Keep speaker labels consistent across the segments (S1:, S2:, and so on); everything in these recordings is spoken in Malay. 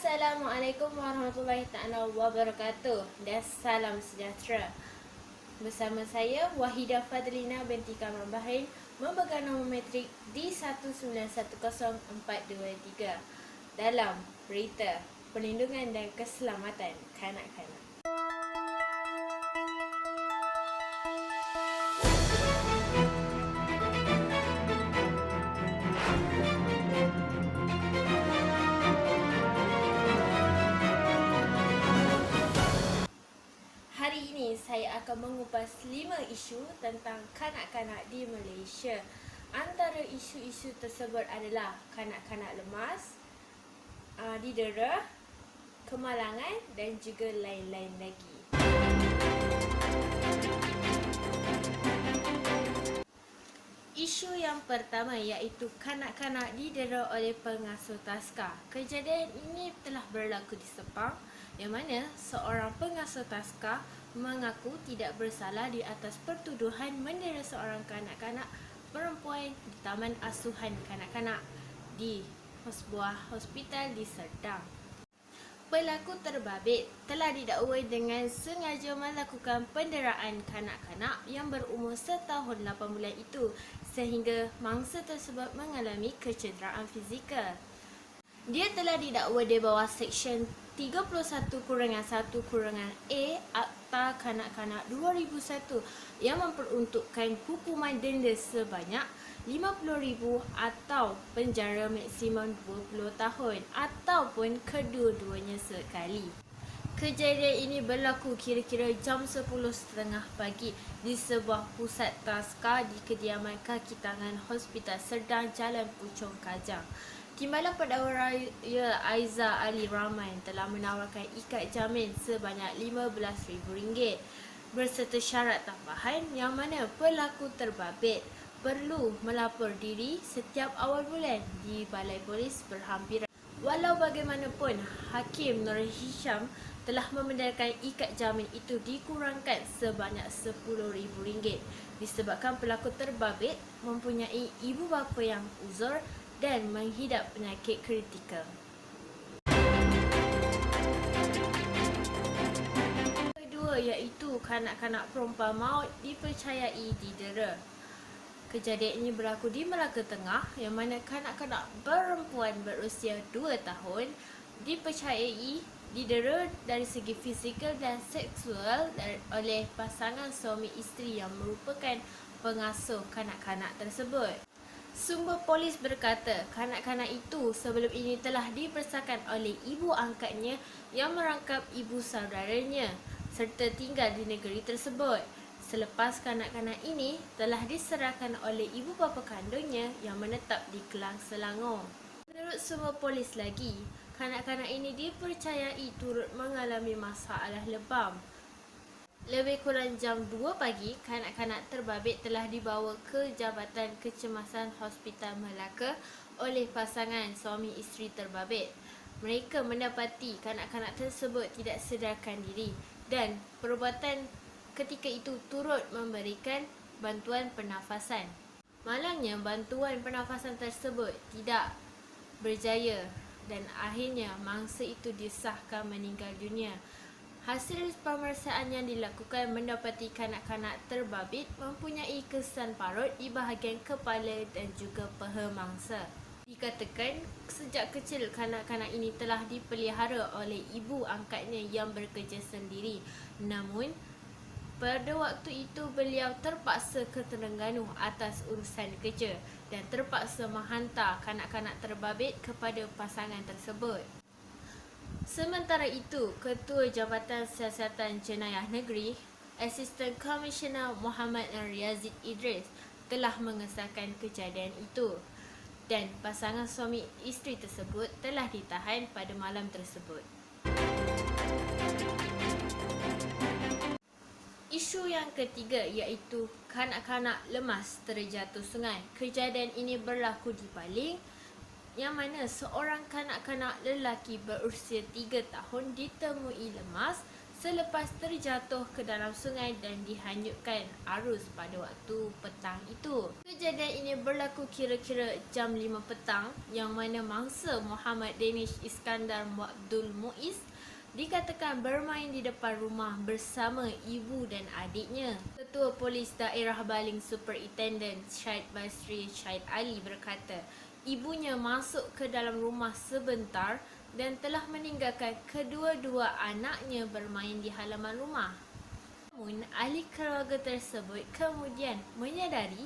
S1: Assalamualaikum warahmatullahi taala wabarakatuh dan salam sejahtera. Bersama saya Wahidah Fadlina binti Kamran Bahrain memegang nombor matrik D1910423 dalam berita perlindungan dan keselamatan kanak-kanak. Hari ini saya akan mengupas 5 isu tentang kanak-kanak di Malaysia. Antara isu-isu tersebut adalah kanak-kanak lemas, didera, kemalangan dan juga lain-lain lagi. Isu yang pertama iaitu kanak-kanak didera oleh pengasuh taska. Kejadian ini telah berlaku di Sepang yang mana seorang pengasuh taska mengaku tidak bersalah di atas pertuduhan mendera seorang kanak-kanak perempuan di taman asuhan kanak-kanak di sebuah hospital di Serdang. Pelaku terbabit telah didakwa dengan sengaja melakukan penderaan kanak-kanak yang berumur setahun 8 bulan itu sehingga mangsa tersebut mengalami kecederaan fizikal. Dia telah didakwa di bawah Seksyen 31-1-A Akta Kanak-kanak 2001 yang memperuntukkan hukuman denda sebanyak RM50,000 atau penjara maksimum 20 tahun ataupun kedua-duanya sekali. Kejadian ini berlaku kira-kira jam 10.30 pagi di sebuah pusat taska di kediaman kaki tangan Hospital Serdang Jalan Puchong Kajang. Timbalan Pendakwa Raya Aiza Ali Rahman telah menawarkan ikat jamin sebanyak RM15,000 berserta syarat tambahan yang mana pelaku terbabit perlu melapor diri setiap awal bulan di Balai Polis berhampiran. Walau bagaimanapun, Hakim Nur Hisham telah membenarkan ikat jamin itu dikurangkan sebanyak RM10,000 disebabkan pelaku terbabit mempunyai ibu bapa yang uzur dan menghidap penyakit kritikal. Kedua iaitu kanak-kanak perempuan maut dipercayai didera. Kejadian ini berlaku di Melaka Tengah yang mana kanak-kanak perempuan berusia 2 tahun dipercayai didera dari segi fizikal dan seksual oleh pasangan suami isteri yang merupakan pengasuh kanak-kanak tersebut. Sumber polis berkata kanak-kanak itu sebelum ini telah dipersahkan oleh ibu angkatnya yang merangkap ibu saudaranya serta tinggal di negeri tersebut. Selepas kanak-kanak ini telah diserahkan oleh ibu bapa kandungnya yang menetap di Kelang, Selangor. Menurut sumber polis lagi, kanak-kanak ini dipercayai turut mengalami masalah lebam. Lebih kurang jam 2 pagi, kanak-kanak terbabit telah dibawa ke Jabatan Kecemasan Hospital Melaka oleh pasangan suami isteri terbabit. Mereka mendapati kanak-kanak tersebut tidak sedarkan diri dan perubatan ketika itu turut memberikan bantuan pernafasan. Malangnya, bantuan pernafasan tersebut tidak berjaya dan akhirnya mangsa itu disahkan meninggal dunia. Hasil pemeriksaan yang dilakukan mendapati kanak-kanak terbabit mempunyai kesan parut di bahagian kepala dan juga peha mangsa. Dikatakan sejak kecil kanak-kanak ini telah dipelihara oleh ibu angkatnya yang bekerja sendiri. Namun pada waktu itu beliau terpaksa ke Terengganu atas urusan kerja dan terpaksa menghantar kanak-kanak terbabit kepada pasangan tersebut. Sementara itu, Ketua Jabatan Siasatan Jenayah Negeri, Asisten Komisioner Muhammad Riazid Idris telah mengesahkan kejadian itu dan pasangan suami isteri tersebut telah ditahan pada malam tersebut. Isu yang ketiga iaitu kanak-kanak lemas terjatuh sungai. Kejadian ini berlaku di Baling yang mana seorang kanak-kanak lelaki berusia 3 tahun ditemui lemas selepas terjatuh ke dalam sungai dan dihanyutkan arus pada waktu petang itu. Kejadian ini berlaku kira-kira jam 5 petang yang mana mangsa Muhammad Danish Iskandar Abdul Muiz dikatakan bermain di depan rumah bersama ibu dan adiknya. Ketua Polis Daerah Baling Superintendent Syed Basri Syed Ali berkata, ibunya masuk ke dalam rumah sebentar dan telah meninggalkan kedua-dua anaknya bermain di halaman rumah. Namun, ahli keluarga tersebut kemudian menyadari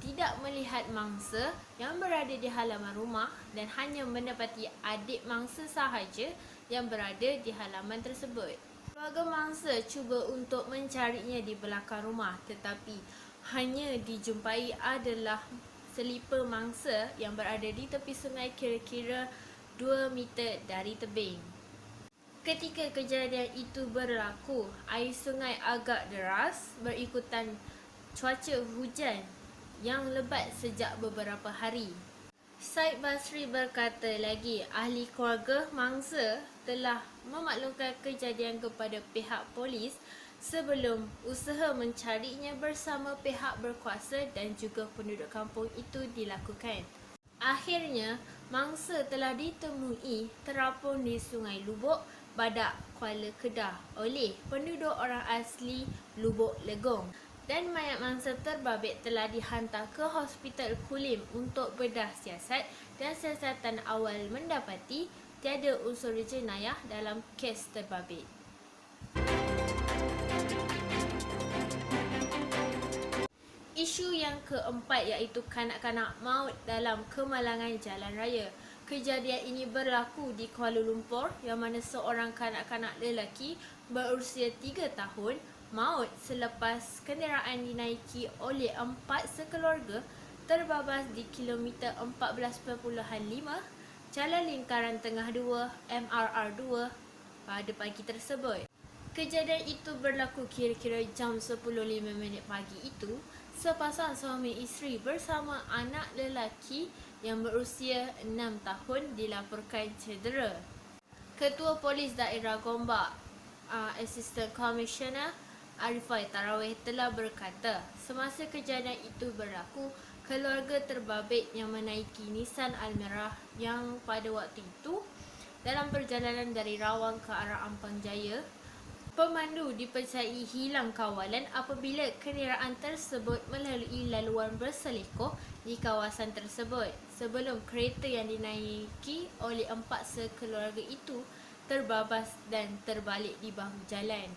S1: tidak melihat mangsa yang berada di halaman rumah dan hanya mendapati adik mangsa sahaja yang berada di halaman tersebut. Keluarga mangsa cuba untuk mencarinya di belakang rumah tetapi hanya dijumpai adalah selipar mangsa yang berada di tepi sungai kira-kira 2 meter dari tebing. Ketika kejadian itu berlaku, air sungai agak deras berikutan cuaca hujan yang lebat sejak beberapa hari. Syed Basri berkata lagi, ahli keluarga mangsa telah memaklumkan kejadian kepada pihak polis sebelum usaha mencarinya bersama pihak berkuasa dan juga penduduk kampung itu dilakukan. Akhirnya, mangsa telah ditemui terapung di Sungai Lubuk, Badak, Kuala Kedah oleh penduduk orang asli Lubuk Legong. Dan mayat mangsa terbabit telah dihantar ke Hospital Kulim untuk bedah siasat dan siasatan awal mendapati tiada unsur jenayah dalam kes terbabit. Isu yang keempat iaitu kanak-kanak maut dalam kemalangan jalan raya. Kejadian ini berlaku di Kuala Lumpur yang mana seorang kanak-kanak lelaki berusia 3 tahun maut selepas kenderaan dinaiki oleh 4 sekeluarga terbabas di kilometer 14.5 Jalan Lingkaran Tengah 2 MRR2 pada pagi tersebut. Kejadian itu berlaku kira-kira jam 10.05 pagi itu. Sepasang suami isteri bersama anak lelaki yang berusia 6 tahun dilaporkan cedera. Ketua Polis Daerah Gombak, Assistant Commissioner Arifai Tarawih telah berkata, semasa kejadian itu berlaku, keluarga terbabit yang menaiki Nissan Almera yang pada waktu itu dalam perjalanan dari Rawang ke arah Ampang Jaya, pemandu dipercayai hilang kawalan apabila kenderaan tersebut melalui laluan berselekoh di kawasan tersebut sebelum kereta yang dinaiki oleh 4 sekeluarga itu terbabas dan terbalik di bahu jalan.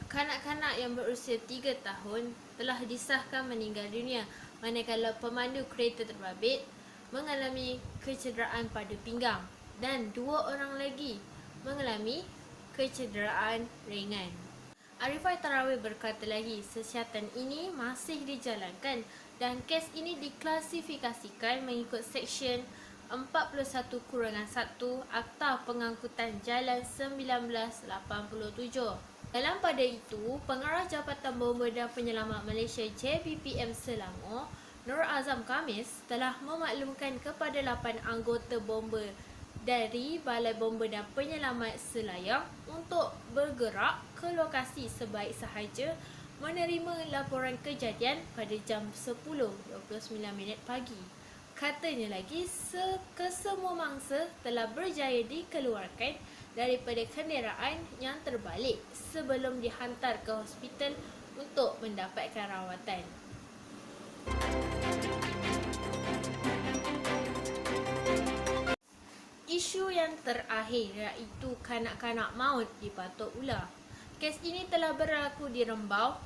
S1: Kanak-kanak yang berusia 3 tahun telah disahkan meninggal dunia, manakala pemandu kereta terbabit mengalami kecederaan pada pinggang dan 2 orang lagi mengalami kecederaan ringan. Arifai Tarawih berkata lagi, siasatan ini masih dijalankan dan kes ini diklasifikasikan mengikut Seksyen 41-1 Akta Pengangkutan Jalan 1987. Dalam pada itu, Pengarah Jabatan Bomba dan Penyelamat Malaysia JBPM Selangor, Nur Azam Khamis telah memaklumkan kepada 8 anggota bomba dari Balai Bomba dan Penyelamat Selayang untuk bergerak ke lokasi sebaik sahaja menerima laporan kejadian pada jam 10.29 pagi. Katanya lagi, kesemua mangsa telah berjaya dikeluarkan daripada kenderaan yang terbalik sebelum dihantar ke hospital untuk mendapatkan rawatan. Isu yang terakhir iaitu kanak-kanak maut di Batok Ular. Kes ini telah berlaku di Rembau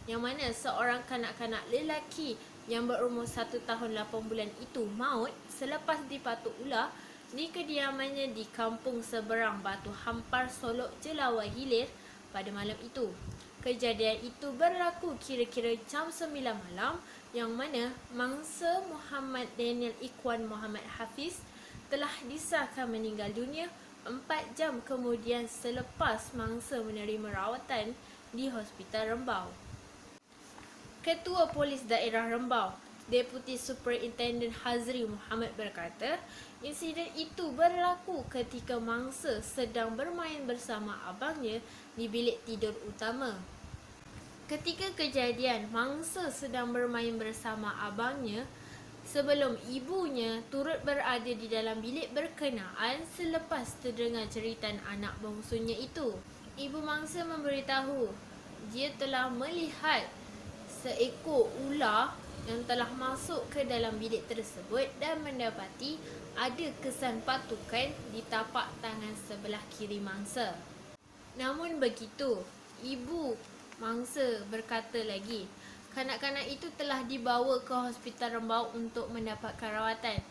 S1: yang mana seorang kanak-kanak lelaki yang berumur 1 tahun 8 bulan itu maut selepas dipatuk ular di kediamannya di kampung seberang Batu Hampar, Solok, Jelawar Hilir pada malam itu. Kejadian itu berlaku kira-kira jam 9 malam yang mana mangsa Muhammad Daniel Ikhwan Muhammad Hafiz telah disahkan meninggal dunia 4 jam kemudian selepas mangsa menerima rawatan di Hospital Rembau. Ketua Polis Daerah Rembau, Deputi Superintendent Hazri Muhammad berkata, Insiden itu berlaku ketika mangsa sedang bermain bersama abangnya di bilik tidur utama. Ketika kejadian, mangsa sedang bermain bersama abangnya sebelum ibunya turut berada di dalam bilik berkenaan selepas terdengar jeritan anak bongsunya itu. Ibu mangsa memberitahu dia telah melihat seekor ular yang telah masuk ke dalam bilik tersebut dan mendapati ada kesan patukan di tapak tangan sebelah kiri mangsa. Namun begitu, ibu mangsa berkata lagi, kanak-kanak itu telah dibawa ke hospital Rembau untuk mendapatkan rawatan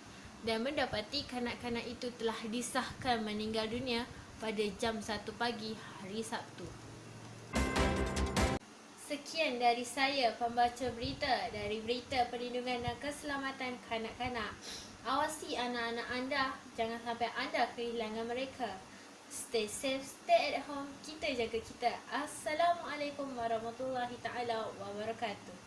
S1: dan mendapati kanak-kanak itu telah disahkan meninggal dunia pada jam 1 pagi hari Sabtu. Sekian dari saya, pembaca berita dari Berita Perlindungan dan Keselamatan Kanak-kanak. Awasi anak-anak anda, jangan sampai anda kehilangan mereka. Stay safe, stay at home, kita jaga kita. Assalamualaikum warahmatullahi taala wabarakatuh.